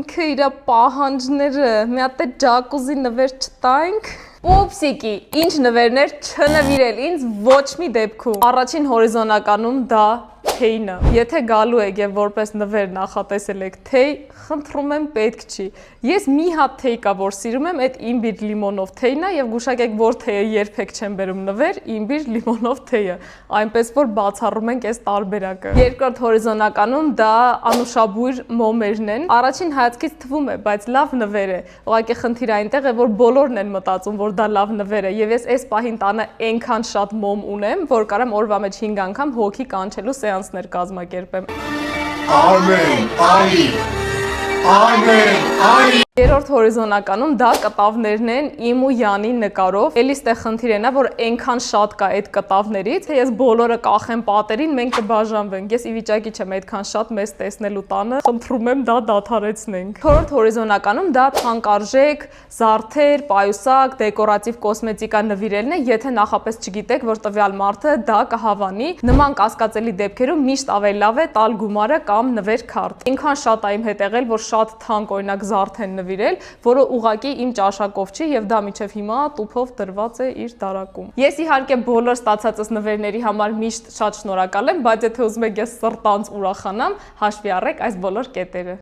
Ինքը իր պահանջները, մի հատ է ջակուզի նվեր չտայինք։ Պուպսիկի, ինչ նվերներ չնվիրել ինձ ոչ մի դեպքում։ Առաջին հորիզոնականում դա թեյն է։ Եթե գալու եք եւ որպես նվեր նախատեսել եք թեյ, խնդրում եմ պետք չի։ Ես մի հատ թեյ կա, որ սիրում եմ, այդ իմբիր լիմոնով թեյն է եւ գուշակեք, որ թեյը երբեք չեմ բերում նվեր, իմբիր լիմոնով թեյը, այնպես որ բացառում ենք այս տարբերակը։ Երկրորդ հորիզոնականում դա անուշաբույր մոմերն են։ Առաջին հայացքից թվում է, բայց լավ նվեր է։ Ուղղակի խնդիրը այնտեղ է, որ բոլորն են մտածում, որ դա լավ նվեր է եւ ես այս պահին տանը այնքան շատ մոմ ունեմ, որ կարամ օրվա մեջ 5 անգամ հոգի կանչելու սեանսներ կազմակերպեմ։ Ամեն, արի։ Ամեն, արի։ Երրորդ հորիզոնականում դա կտավներն են իմ ու Յանի նկարով։ Էլի ստե խնդիրն է, որ այնքան շատ կա այդ կտավներից, թե ես բոլորը կախեմ պատերին, մենք կբաժանվենք։ Ես ի վիճակի չեմ այդքան շատ մեզ տեսնելու տանը, խնդրում եմ դա դադարեցնենք։ Չորրորդ հորիզոնականում դա թանկարժեք, զարդեր, պայուսակ, դեկորատիվ կոսմետիկա նվիրելն է, եթե նախապես չգիտեք, որ տվյալ մարդը դա կհավանի։ Նման կասկածելի դեպքերում միշտ ավելի լավ է տալ գումարը կամ նվեր քարտ։ Ինքան շատ է իմ հետ եղել, որ շատ թանկ օրինակ զարդ են նվիրել, որը ուղակի իմ ճաշակով չի եւ դա մինչեւ հիմա տուփով դրված է իր դարակում։ Ես իհարկե բոլոր ստացածս նվերների համար միշտ շատ շնորհակալ եմ, բայց եթե ուզում եք ես սրտանց ուրախանամ, հաշվի առեք այս բոլոր կետերը։